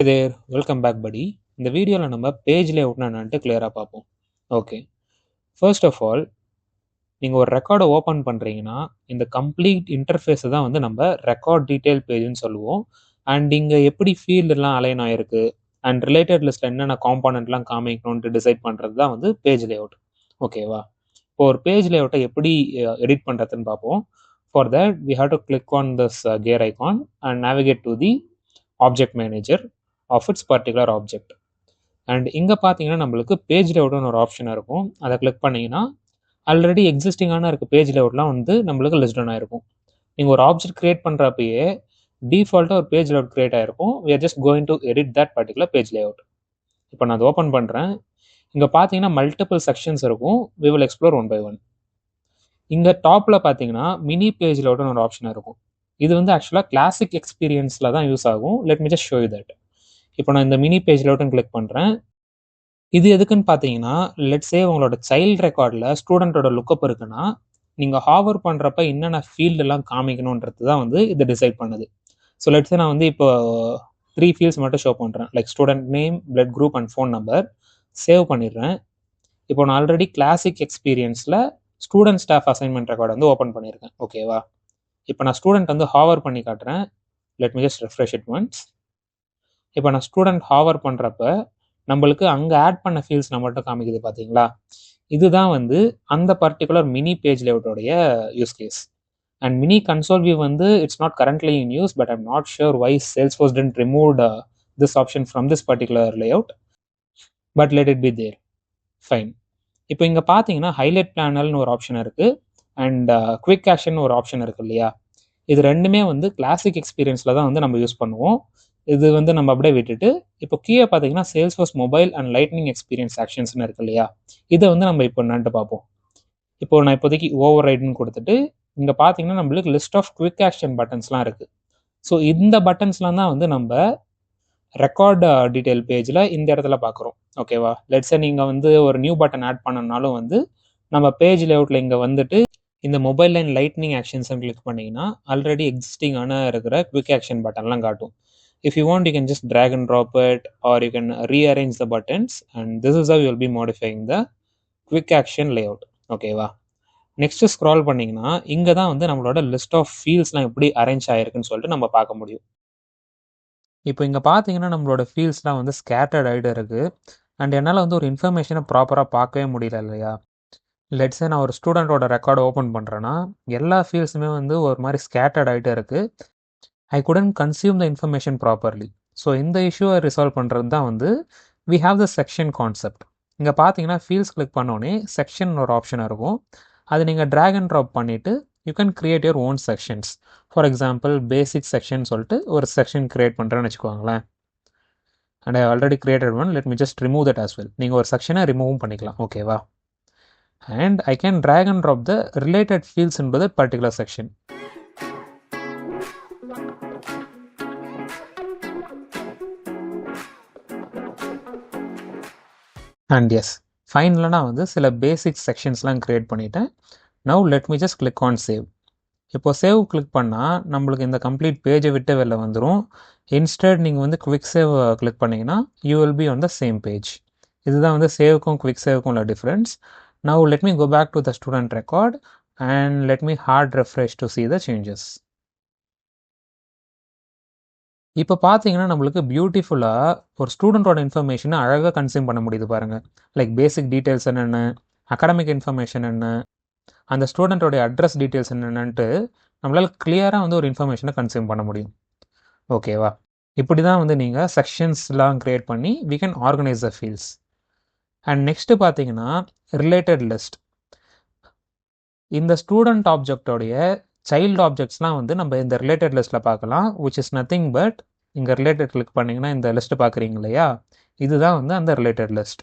Hey there, welcome back buddy. இந்த வீடியோவில் நம்ம பேஜ் லேஅவுட்னா என்னன்ட்டு கிளியராக பார்ப்போம். ஓகே, ஃபர்ஸ்ட் ஆஃப் ஆல் நீங்கள் ஒரு ரெக்கார்டை ஓப்பன் பண்ணுறீங்கன்னா இந்த கம்ப்ளீட் இன்டர்ஃபேஸை தான் வந்து நம்ம ரெக்கார்ட் டீட்டெயில் பேஜ்னு சொல்லுவோம். அண்ட் இங்கே எப்படி ஃபீல்டெல்லாம் அலைன் ஆகிருக்கு அண்ட் ரிலேட்டட் லிஸ்ட்டில் என்னென்ன காம்பனண்ட்லாம் காமிக்கணும்னு டிசைட் பண்ணுறது தான் வந்து பேஜ் லேஅவுட். ஓகேவா? இப்போ ஒரு பேஜ் லேஅவுட்டை எப்படி எடிட் பண்ணுறதுன்னு பார்ப்போம். For that we have to click on this gear icon and navigate to the object manager of its particular object. And இங்கே பார்த்தீங்கன்னா நம்மளுக்கு பேஜ் லேஅவுட்னு ஒரு ஆப்ஷன் இருக்கும். அதை கிளிக் பண்ணிங்கன்னா ஆல்ரெடி எக்ஸிஸ்டிங்கான இருக்க பேஜ் லேஅவுட்லாம் வந்து நம்மளுக்கு லிஸ்ட் டவுன் ஆயிருக்கும். நீங்கள் ஒரு ஆப்ஜெக்ட் கிரியேட் பண்ணுறப்பயே டிஃபால்ட்டாக ஒரு பேஜ் லேஅவுட் கிரியேட் ஆயிருக்கும். we are just going to edit that particular page layout. இப்போ நான் அதை ஓப்பன் பண்ணுறேன். இங்கே பார்த்தீங்கன்னா மல்டிபிள் செக்ஷன்ஸ் இருக்கும். we will explore one by one. இங்கே டாப்பில் பார்த்தீங்கன்னா மினி பேஜ் லேஅவுட்னு ஒரு ஆப்ஷன் இருக்கும். இது வந்து ஆக்சுவலாக கிளாசிக் எக்ஸ்பீரியன்ஸில் தான் யூஸ் ஆகும். Let me just show you that. இப்போ நான் இந்த மினி பேஜ் லேஅவுட்னு கிளிக் பண்ணுறேன். இது எதுக்குன்னு பார்த்தீங்கன்னா, லெட்ஸ் சே உங்களோட சைல்ட் ரெக்கார்டில் ஸ்டூடெண்ட்டோட லுக்கப் இருக்குன்னா நீங்கள் ஹாவர் பண்ணுறப்ப என்னென்ன ஃபீல்டெல்லாம் காமிக்கணுன்றது தான் வந்து இது டிசைட் பண்ணுது. ஸோ லெட்ஸ் சே நான் வந்து இப்போ 3 ஃபீல்ட்ஸ் மட்டும் ஷோ பண்ணுறேன். Like student name, blood group and phone number. Save பண்ணிடுறேன். இப்போ நான் ஆல்ரெடி கிளாசிக் எக்ஸ்பீரியன்ஸில் ஸ்டூடெண்ட் ஸ்டாஃப் அசைன்மெண்ட் ரெக்கார்டு வந்து ஓப்பன் பண்ணியிருக்கேன். ஓகேவா? இப்போ நான் ஸ்டூடெண்ட் வந்து ஹாவர் பண்ணி காட்டுறேன். Let me just refresh it once. இப்போ நான் ஸ்டூடெண்ட் ஹாவர் பண்ணுறப்ப நம்மளுக்கு அங்கே ஆட் பண்ண ஃபீல்ட்ஸ் மட்டும் காமிக்குது பார்த்தீங்களா? இதுதான் வந்து அந்த பர்டிகுலர் மினி பேஜ் லேஅவுட்டோடைய use case. And mini console view வந்து it's not currently in use, but I'm not sure why Salesforce didn't remove this option from this particular layout, but let it be there. Fine. இப்போ இங்கே பார்த்தீங்கன்னா highlight பிளானல்னு ஒரு option இருக்குது and quick action ஒரு option இருக்குது இல்லையா? இது ரெண்டுமே வந்து கிளாசிக் எக்ஸ்பீரியன்ஸில் தான் வந்து நம்ம யூஸ் பண்ணுவோம். இது வந்து நம்ம அப்படியே விட்டுட்டு இப்போ கீழே பார்த்தீங்கன்னா Salesforce mobile and lightning experience ஆக்ஷன்ஸ்னு இருக்கு இல்லையா? இதை வந்து நம்ம இப்போ என்னன்ட்டு பார்ப்போம். இப்போ நான் இப்போதைக்கு ஓவர் ரைடுன்னு கொடுத்துட்டு இங்கே பார்த்தீங்கன்னா நம்மளுக்கு லிஸ்ட் ஆஃப் குவிக் ஆக்ஷன் பட்டன்ஸ்லாம் இருக்குது. ஸோ இந்த பட்டன்ஸ்லாம் தான் வந்து நம்ம ரெக்கார்ட் டீட்டெயில் பேஜில் இந்த இடத்துல பார்க்குறோம். ஓகேவா? லெட்ஸை நீங்கள் வந்து ஒரு நியூ பட்டன் ஆட் பண்ணனாலும் வந்து நம்ம பேஜ் லேஅவுட்டில் இங்கே வந்துட்டு இந்த மொபைல் லைன் லைட்னிங் ஆக்ஷன்ஸை கிளிக் பண்ணிங்கன்னா ஆல்ரெடி எக்ஸிஸ்டிங்கான இருக்கிற குவிக் ஆக்ஷன் பட்டன்லாம் காட்டும். If you want, you can just drag and drop it, or you can rearrange the buttons, and this is how you will be modifying the quick action layout. ஓகேவா? Next scroll பண்ணிங்கன்னா இங்கே தான் வந்து நம்மளோட list of ஃபீல்ட்ஸ்லாம் எப்படி arrange ஆகிருக்குன்னு சொல்லிட்டு நம்ம பார்க்க முடியும். இப்போ இங்கே பார்த்தீங்கன்னா நம்மளோட ஃபீல்ட்ஸ்லாம் வந்து ஸ்கேட்டர்ட் ஆகிட்டு இருக்குது. அண்ட் என்னால் வந்து ஒரு இன்ஃபர்மேஷனை ப்ராப்பராக பார்க்கவே முடியல இல்லையா? லெட்ஸே நான் ஒரு ஸ்டூடெண்ட்டோட ரெக்கார்டை ஓப்பன் பண்ணுறேன்னா எல்லா ஃபீல்ட்ஸுமே வந்து ஒரு மாதிரி ஸ்கேட்டர்ட் ஆகிட்டே இருக்குது. I couldn't consume the information properly. So இந்த இஷ்யூவை ரிசால்வ் பண்ணுறது தான் வந்து we have the section concept. இங்கே பார்த்தீங்கன்னா ஃபீல்ட்ஸ் கிளிக் பண்ணோடனே செக்ஷன் ஒரு ஆப்ஷன் இருக்கும். அது நீங்கள் ட்ராக் அண்ட் ட்ராப் பண்ணிவிட்டு you can create your own sections. For example basic section சொல்லிட்டு ஒரு செக்ஷன் கிரியேட் பண்ணுறேன்னு வச்சுக்கோங்களேன். And I already created one. Let me just remove that as well. நீங்கள் ஒரு செக்ஷனை ரிமூவும் பண்ணிக்கலாம். ஓகேவா? And I can drag and drop the related fields என்பது பர்டிகுலர் செக்ஷன். அண்ட் எஸ், ஃபைனலாக நான் வந்து சில பேசிக் செக்ஷன்ஸ்லாம் க்ரியேட் பண்ணிவிட்டேன். Now let me just click on save. இப்போ சேவ் கிளிக் பண்ணால் நம்மளுக்கு இந்த கம்ப்ளீட் பேஜை விட்டு வெளில வந்துடும். இன்ஸ்டட் நீங்கள் வந்து குவிக் சேவ் கிளிக் பண்ணிங்கன்னா you will be on the same page. இதுதான் வந்து சேவுக்கும் குவிக் சேவுக்கும் உள்ள difference. Now let me go back to the student record and let me hard refresh to see the changes. இப்போ பார்த்தீங்கன்னா நம்மளுக்கு பியூட்டிஃபுல்லாக ஒரு ஸ்டூடெண்ட்டோட இன்ஃபர்மேஷனை அழகாக கன்சியூம் பண்ண முடியுது பாருங்கள். லைக் பேசிக் டீட்டெயில்ஸ் என்னென்ன, அகாடமிக் இன்ஃபர்மேஷன் என்ன, அந்த ஸ்டூடெண்ட்டோடைய அட்ரஸ் டீட்டெயில்ஸ் என்னென்னன்ட்டு நம்மளால் கிளியராக வந்து ஒரு இன்ஃபர்மேஷனை கன்சியூம் பண்ண முடியும். ஓகேவா? இப்படி தான் வந்து நீங்கள் செக்ஷன்ஸ்லாம் க்ரியேட் பண்ணி we can organize the fields. And next பார்த்தீங்கன்னா ரிலேட்டட் லிஸ்ட். இந்த ஸ்டூடெண்ட் ஆப்ஜெக்டோடைய சைல்டு ஆப்ஜெக்ட்ஸ்லாம் வந்து நம்ம இந்த ரிலேட்டட் லிஸ்ட்டில் பார்க்கலாம். விச் இஸ் நத்திங் பட் இங்கே ரிலேட்டட் கிளிக் பண்ணிங்கன்னா இந்த லிஸ்ட்டு பார்க்குறீங்க இல்லையா? இதுதான் வந்து அந்த ரிலேட்டட் லிஸ்ட்.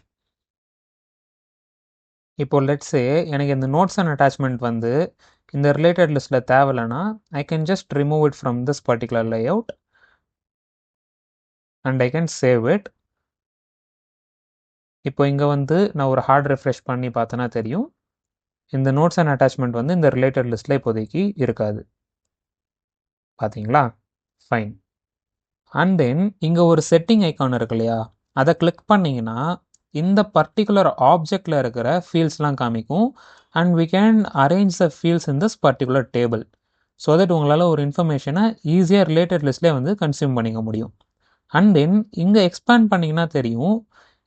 இப்போ லெட்ஸே எனக்கு இந்த நோட்ஸ் அண்ட் அட்டாச்மெண்ட் வந்து இந்த ரிலேட்டட் லிஸ்ட்டில் தேவையில்லைன்னா I can just remove it from this particular layout and I can save it. இப்போ இங்கே வந்து நான் ஒரு ஹார்ட் ரெஃப்ரெஷ் பண்ணி பார்த்தேன்னா தெரியும் இந்த நோட்ஸ் அண்ட் அட்டாச்மெண்ட் வந்து இந்த ரிலேட்டட் லிஸ்ட்டில் இப்போதைக்கு இருக்காது. பார்த்தீங்களா? ஃபைன். அண்ட் தென் இங்கே ஒரு செட்டிங் ஐக்கான் இருக்கு இல்லையா, அதை கிளிக் பண்ணிங்கன்னா இந்த பர்டிகுலர் ஆப்ஜெக்டில் இருக்கிற ஃபீல்ட்ஸ்லாம் காமிக்கும். And we can arrange the fields in this particular table so that உங்களால் ஒரு இன்ஃபர்மேஷனை ஈஸியாக ரிலேட்டட் லிஸ்ட்லேயே வந்து கன்சியூம் பண்ணிக்க முடியும். அண்ட் தென் இங்கே எக்ஸ்பேண்ட் பண்ணிங்கன்னா தெரியும்,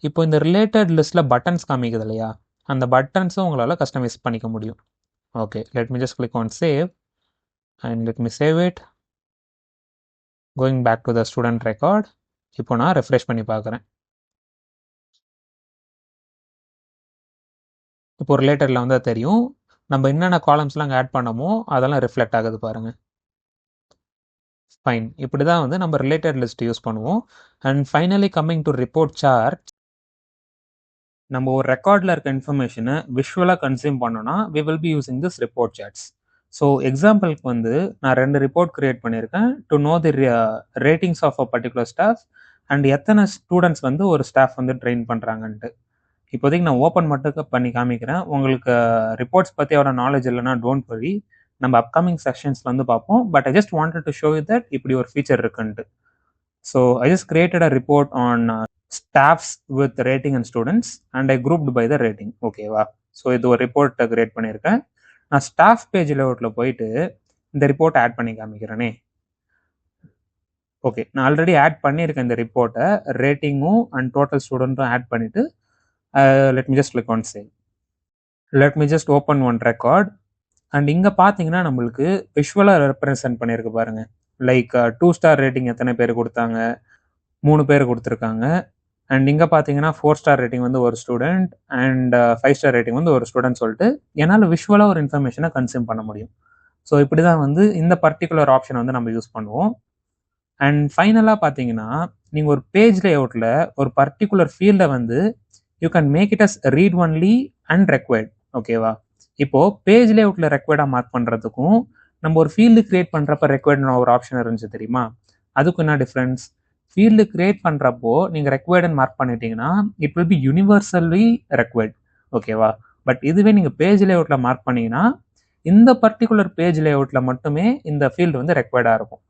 இப்போ இந்த ரிலேட்டட் லிஸ்ட்டில் பட்டன்ஸ் காமிக்குது இல்லையா, அந்த பட்டன்ஸும் உங்களால் கஸ்டமைஸ் பண்ணிக்க முடியும். Okay, let me just click on save and let me save it. Going back to the student record. இப்போ நான் ரெஃப்ரெஷ் பண்ணி பார்க்குறேன். இப்போ ரிலேட்டடில் வந்து தெரியும் நம்ம என்னென்ன காலம்ஸ்லாம் ஆட் பண்ணமோ அதெல்லாம் ரிஃப்ளெக்ட் ஆகுது பாருங்கள். ஃபைன், இப்படி தான் வந்து நம்ம ரிலேட்டட் லிஸ்ட் யூஸ் பண்ணுவோம். And finally coming to report chart, நம்ம ஒரு ரெக்கார்டில் இருக்க இன்ஃபர்மேஷனை விஷுவலாக கன்சியூம் பண்ணோன்னா we will be using this report charts. So எக்ஸாம்பிளுக்கு வந்து நான் 2 ரிப்போர்ட் கிரியேட் பண்ணியிருக்கேன் to know the ratings of a particular staff and எத்தனை ஸ்டூடெண்ட்ஸ் வந்து ஒரு ஸ்டாஃப் வந்து ட்ரெயின் பண்ணுறாங்கன்ட்டு. இப்போதைக்கு நான் ஓப்பன் மட்டும் பண்ணி காமிக்கிறேன். உங்களுக்கு ரிப்போர்ட்ஸ் பற்றி அவ்வளோ நாலேஜ் இல்லைன்னா டோன்ட் வரி, நம்ம அப்கமிங் செஷன்ஸில் வந்து பார்ப்போம். But I just wanted to show you that இப்படி ஒரு ஃபீச்சர் இருக்குன்ட்டு. So I just created a report on staffs with rating and students and I grouped by the rating. ஓகேவா? So இது ஒரு ரிப்போர்ட்டை கிரியேட் பண்ணியிருக்கேன். நான் ஸ்டாஃப் பேஜ் லேஅவுட்டில் போயிட்டு இந்த ரிப்போர்ட்டை ஆட் பண்ணி காமிக்கிறேனே. ஓகே, நான் ஆல்ரெடி ஆட் பண்ணியிருக்கேன் இந்த ரிப்போர்ட்டை, ரேட்டிங்கும் அண்ட் டோட்டல் ஸ்டூடெண்ட்டும் ஆட் பண்ணிவிட்டு let me just click on save. Let me just open one record. And இங்கே பார்த்தீங்கன்னா நம்மளுக்கு விஷுவலாக ரெப்ரசன்ட் பண்ணியிருக்கு பாருங்க. லைக் 2 ஸ்டார் ரேட்டிங் எத்தனை பேர் கொடுத்தாங்க, 3 பேர் கொடுத்துருக்காங்க. அண்ட் இங்கே பார்த்தீங்கன்னா 4 ஸ்டார் ரேட்டிங் வந்து ஒரு ஸ்டூடெண்ட் அண்ட் 5 ஸ்டார் ரேட்டிங் வந்து ஒரு ஸ்டூடெண்ட் சொல்லிட்டு என்னால் விஷுவலாக ஒரு இன்ஃபர்மேஷனை கன்சியூம் பண்ண முடியும். ஸோ இப்படி தான் வந்து இந்த பர்டிகுலர் ஆப்ஷன் வந்து நம்ம யூஸ் பண்ணுவோம். அண்ட் ஃபைனலாக பார்த்தீங்கன்னா நீங்கள் ஒரு பேஜ் லேஅவுட்டில் ஒரு பர்டிகுலர் ஃபீல்டை வந்து you can make it as read only and required. ஓகேவா? இப்போது பேஜ் லேஅவுட்டில் ரெக்வயர்டாக மார்க் பண்ணுறதுக்கும் நம்ம ஒரு ஃபீல்டு கிரியேட் பண்ணுறப்ப ரெக்வயர்டுன்னு ஒரு ஆப்ஷன் இருந்துச்சு தெரியுமா, அதுக்கும் என்ன டிஃப்ரென்ஸ்? ஃபீல்டு கிரியேட் பண்ணுறப்போ நீங்கள் ரெக்வயர்டுன்னு மார்க் பண்ணிட்டீங்கன்னா it will be universally required. ஓகேவா? பட் இதுவே நீங்கள் பேஜ் லேஅவுட்டில் மார்க் பண்ணிங்கன்னா இந்த பர்டிகுலர் பேஜ் லேஅவுட்டில் மட்டுமே இந்த ஃபீல்டு வந்து ரெக்வயர்டாக இருக்கும்.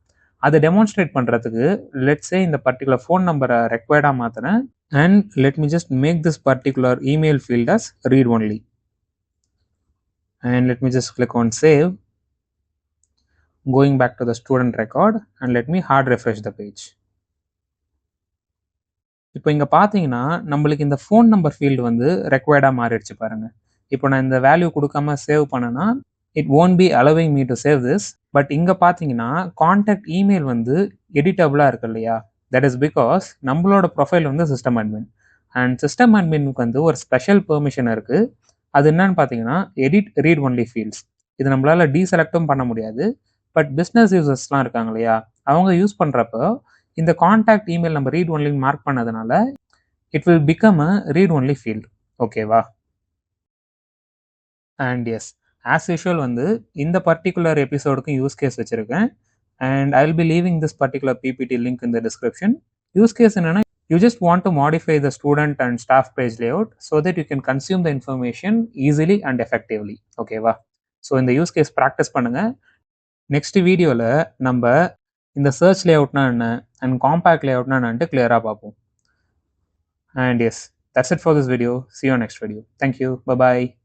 அதை டெமான்ஸ்ட்ரேட் பண்ணுறதுக்கு லெட்ஸே இந்த பர்டிகுலர் ஃபோன் நம்பரை ரெக்வயர்டாக மாற்றினேன் and let me just make this particular email field as read only and let me just click on save. Going back to the student record and let me hard refresh the page. இப்போ இங்கே பார்த்தீங்கன்னா நம்மளுக்கு இந்த phone number field வந்து ரெக்வயர்டாக மாறிடுச்சு பாருங்கள். இப்போ நான் இந்த வேல்யூ கொடுக்காம சேவ் பண்ணேன்னா it won't be allowing me to save this. But இங்கே பார்த்தீங்கன்னா கான்டாக்ட் இமெயில் வந்து எடிட்டபிளாக இருக்கு இல்லையா, தட் இஸ் பிகாஸ் நம்மளோட ப்ரொஃபைல் வந்து சிஸ்டம் அட்மின் அண்ட் சிஸ்டம் அட்மினுக்கு வந்து ஒரு ஸ்பெஷல் பெர்மிஷன் இருக்குது. அது என்னன்னு பார்த்தீங்கன்னா எடிட் ரீட் ஒன்லி ஃபீல்ட்ஸ். இது நம்மளால டீசெலக்டும் பண்ண முடியாது. பட் பிஸ்னஸ் யூசர்ஸ்லாம் இருக்காங்க இல்லையா, அவங்க யூஸ் பண்ணுறப்போ இந்த கான்டாக்ட் இமெயில் நம்ம ரீட் ஒன்லி மார்க் பண்ணதுனால it will become a read only field. ஓகேவா? அண்ட் எஸ், ஆஸ் யூஷுவல் வந்து இந்த பர்டிகுலர் எபிசோடுக்கும் யூஸ் கேஸ் வச்சுருக்கேன் and I will be leaving this particular PPT link in the description. Use case என்னென்னா you just want to modify the student and staff page layout so that you can consume the information easily and effectively. ஓகேவா? So இந்த use case practice பண்ணுங்க. Next வீடியோவில் நம்ம இந்த search லேஅவுட்னா என்ன and compact லேஅவுட்னா என்னன்ட்டு கிளியராக பார்ப்போம். And yes, that's it for this video. See you on next video. Thank you. Bye bye.